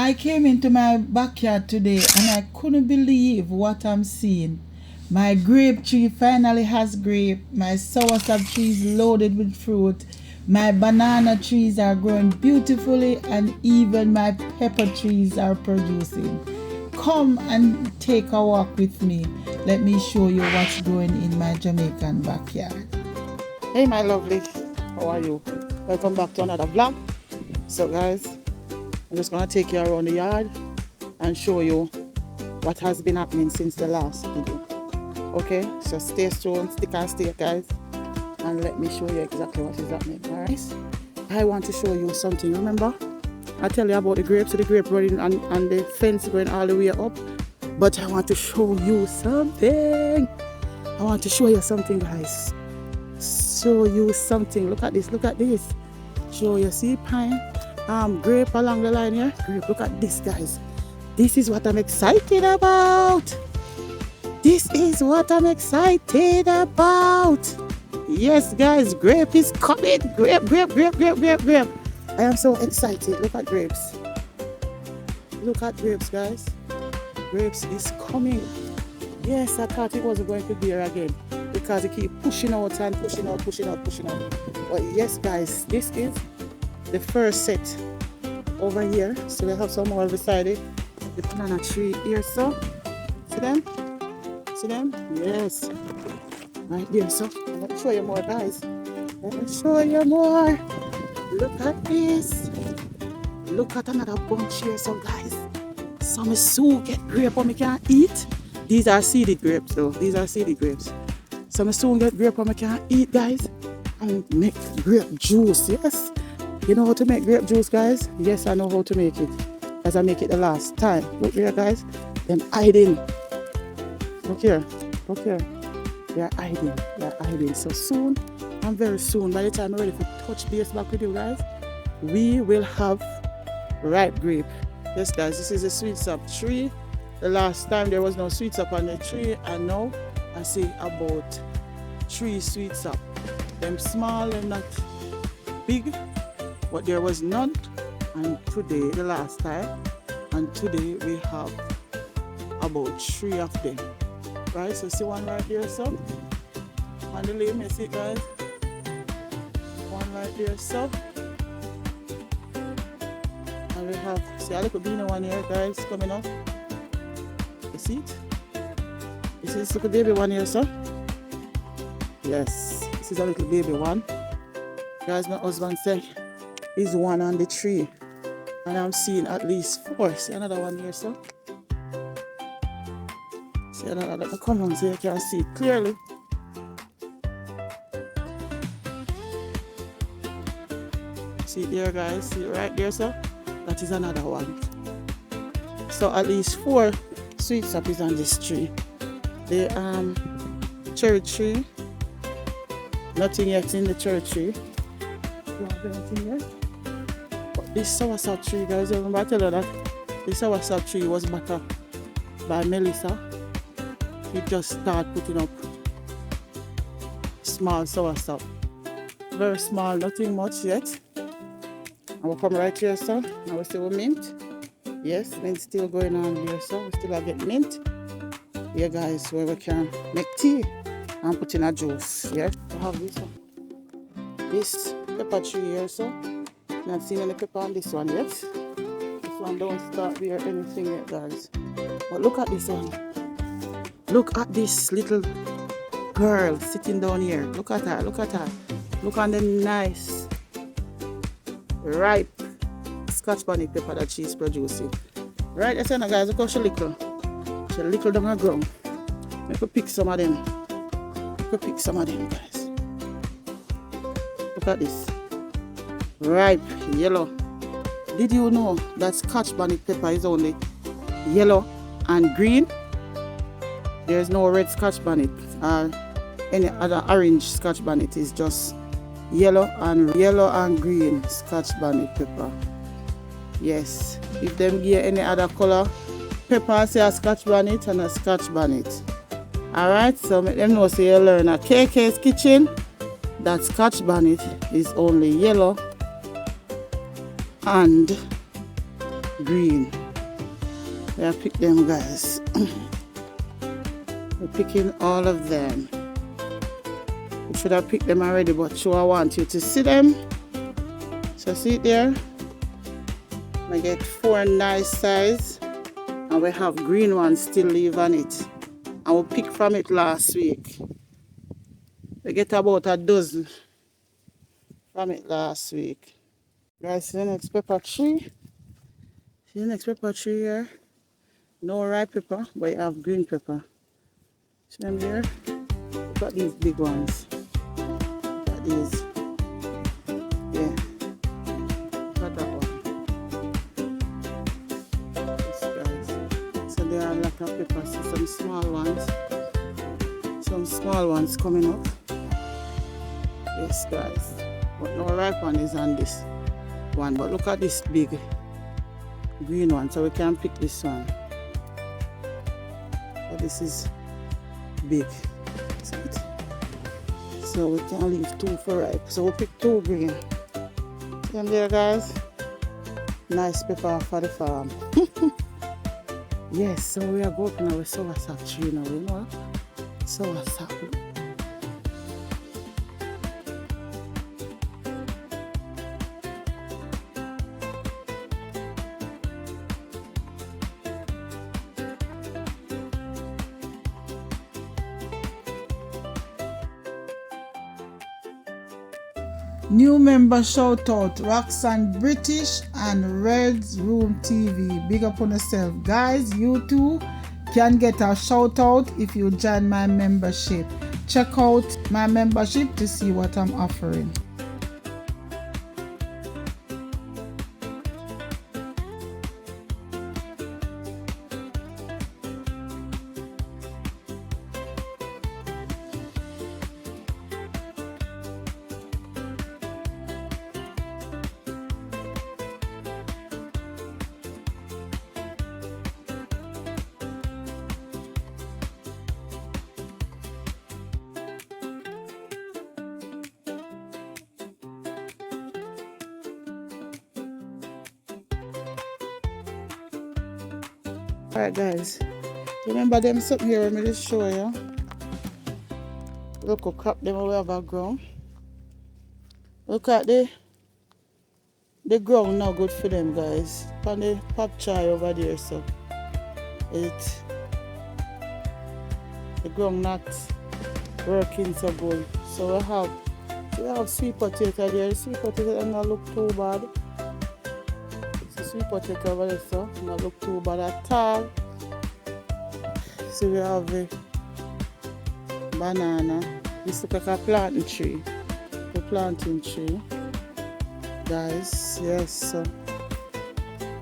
I came into my backyard today and I couldn't believe what I'm seeing. My grape tree finally has grape. My soursop tree is loaded with fruit. My banana trees are growing beautifully and even my pepper trees are producing. Come and take a walk with me. Let me show you what's growing in my Jamaican backyard. Hey my lovely, how are you? Welcome back to another vlog. So guys, I'm just gonna take you around the yard and show you what has been happening since the last video. Okay, so stay tuned, stick and stay guys, and let me show you exactly what is happening. Alright, I want to show you something. Remember I tell you about the grapes, so the grape running and the fence going all the way up, but I want to show you something. I want to show you something guys. Show you something. Look at this, look at this. Show you, see pine, grape along the line here. Grape, look at this guys. This is what I'm excited about. This is what I'm excited about. Yes guys, grape is coming. Grape, grape, grape, grape, grape, grape. I am so excited. Look at grapes. Look at grapes guys. Grapes is coming. Yes, I thought it wasn't going to be here again because it keep pushing out and pushing out, pushing out, pushing out. But yes guys, this is the first set over here. So we have some more beside it. The banana tree here, so see them? See them? Yes. Right there, so let me show you more guys. Let me show you more. Look at this. Look at another bunch here, so guys. Some soon get grape but we can't eat. These are seeded grapes though. These are seeded grapes. Some soon get grape but we can't eat guys. And make grape juice, yes. You know how to make grape juice guys? Yes, I know how to make it. As I make it the last time. Look here guys. Them hiding. Look here. Look here. They are hiding. They are hiding. So soon, and very soon, by the time I'm ready to touch base back with you guys, we will have ripe grape. Yes guys, this is a Soursop tree. The last time there was no Soursop on the tree, and now I see about 3 Soursop. Them small and not big, but there was none. And today, the last time, and today we have about 3 of them. Right, so see one right there, so on the limb, you see guys, one right there, so and we have, see a little beanie one here guys coming up. You see it? You see this little baby one here, so yes, this is a little baby one. Guys, my husband said is one on the tree, and I'm seeing at least 4. See another one here, so see another, come on so you can see it clearly. See it there guys, see it right there, so that is another one. So at least 4 Soursop is on this tree. The cherry tree, nothing yet in the cherry tree. You have anything yet? But this soursop tree guys, remember I tell you that this soursop tree was back up by Melissa. We just start putting up small soursop. Very small, nothing much yet. And we'll come right here, so now we see we mint. Yes, mint still going on here, so we still get mint. Here guys, where we can make tea and put in a juice. Yes, we have this one. This pepper tree here, so not seen any pepper on this one yet. This one don't start bear anything yet guys. But look at this one. Look at this little girl sitting down here. Look at her, look at her. Look at the nice, ripe Scotch bonnet pepper that she's producing. Right, that's now guys, look how she little. She little down the ground. Let me pick some of them. Let me pick some of them guys. Look at this. Ripe, yellow. Did you know that Scotch bonnet pepper is only yellow and green? There's no red Scotch bonnet or any other orange Scotch bonnet. Is just yellow and green Scotch bonnet pepper. Yes, if them give any other color pepper, say a Scotch bonnet and a Scotch bonnet. Alright, so make them know, say you learn a KK's kitchen that Scotch bonnet is only yellow and green. I pick them, guys. We're picking all of them. We should have picked them already, but sure I want you to see them. So see it there? I get 4 nice size, and we have green ones still leave on it. And we picked from it last week. We get about a dozen from it last week. Guys, see the next pepper tree? See the next pepper tree here? No ripe pepper, but you have green pepper. See them there? Look at these big ones. Look at these. Yeah. Look at that one. Yes, guys. So there are a lot of peppers. See some small ones. Some small ones coming up. Yes, guys. But no ripe one is on this one. But look at this big green one. So we can pick this one. But this is big. See it? So we can leave 2 for ripe. So we'll pick 2 green. See them there, guys? Nice pepper for the farm. Yes, so we are going to our soursop tree now, you know? Soursop. New member shout out Roxanne British and Red's Room TV. Big up on yourself. Guys, you too can get a shout out if you join my membership. Check out my membership to see what I'm offering. Alright guys, remember them something here, let me just show you. Look how crap them over background. Look at the ground now good for them guys. On the pop chai over there, so the ground not working so good. So we have sweet potato there. The sweet potato does not look too bad. Sweet potato over there, so not look too bad at all. So we have a banana. This looks like a planting tree. The planting tree. Guys, yes, so.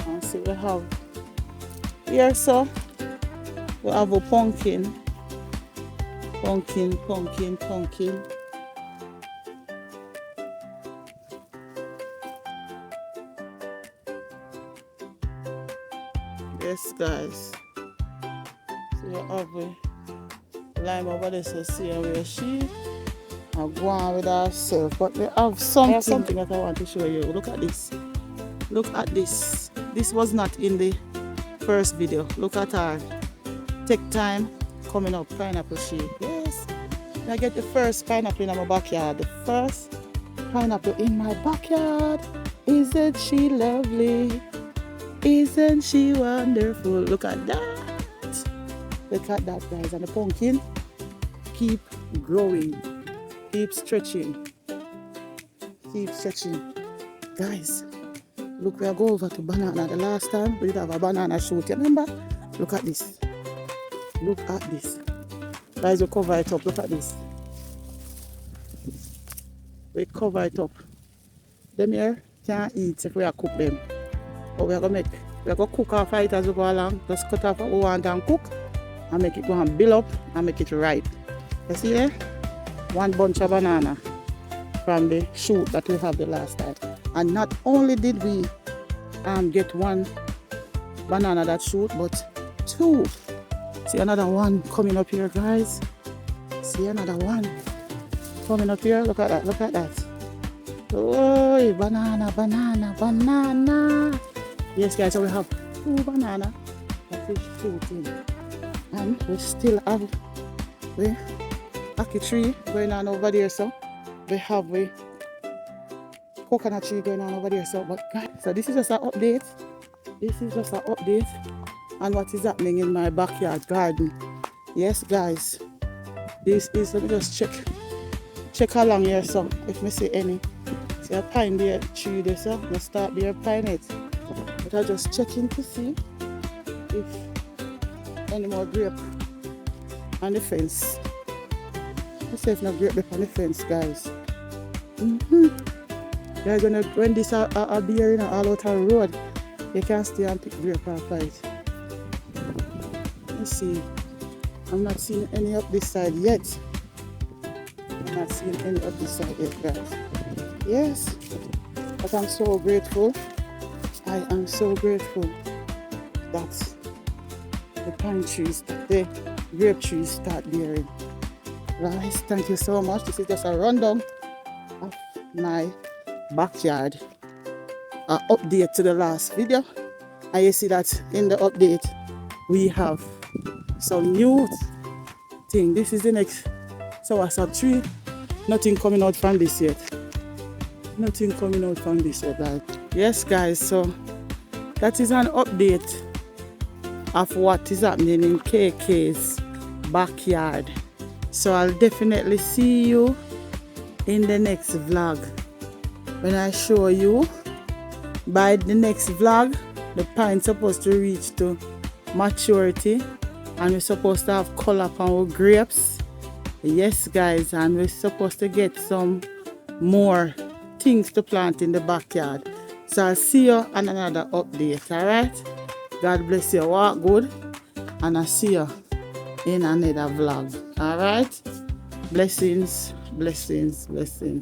And so we have here, so we have a pumpkin. Pumpkin. Yes, guys. So we have a lime over there, so see where she are going with herself. But we have something that I want to show you. Look at this. Look at this. This was not in the first video. Look at her. Take time coming up pineapple shape. Yes. I get the first pineapple in my backyard. The first pineapple in my backyard. Isn't she lovely? Isn't she wonderful? Look at that. Look at that, guys. And the pumpkin keep growing. Keep stretching. Keep stretching. Guys, look, we are going over to banana. The last time we did have a banana shoot. You remember? Look at this. Look at this. Guys, we cover it up. Look at this. We cover it up. Them here can't eat if we are cook them. But we are going to cook off it as we go along. Just cut off what we want and cook. And make it go and build up and make it ripe. You see there? One bunch of banana from the shoot that we have the last time. And not only did we get one banana that shoot, but 2. See another one coming up here, guys. See another one coming up here. Look at that. Look at that. Oh, banana. Yes, guys, so we have 2 banana, that is 14. And we still have the ackee tree going on over there, so we have the coconut tree going on over there. So, but guys, so this is just an update. This is just an update on what is happening in my backyard garden. Yes, guys, this is, let me just check along here, so if me see any, see a pine there tree there, so I start there pine it. But I just checking to see if any more grape on the fence. Let's see if no grape on the fence, guys. They're gonna, when this are beer, you know, all out on the road, you can stay and pick grape and fight. Let's see. I'm not seeing any up this side yet. I'm not seeing any up this side yet, guys. Yes, but I'm so grateful. I am so grateful that the pine trees, the grape trees start bearing. Guys, thank you so much. This is just a rundown of my backyard. An update to the last video. And you see that in the update we have some new thing. This is the next soursop tree. Nothing coming out from this yet. Nothing coming out from this yet, guys. Yes, guys, so that is an update of what is happening in KK's backyard. So I'll definitely see you in the next vlog when I show you. By the next vlog, the pine's supposed to reach to maturity and we're supposed to have color on our grapes. Yes, guys, and we're supposed to get some more things to plant in the backyard. So I'll see you on another update. All right, God bless you, walk good, and I'll see you in another vlog. All right, blessings, blessings, blessings.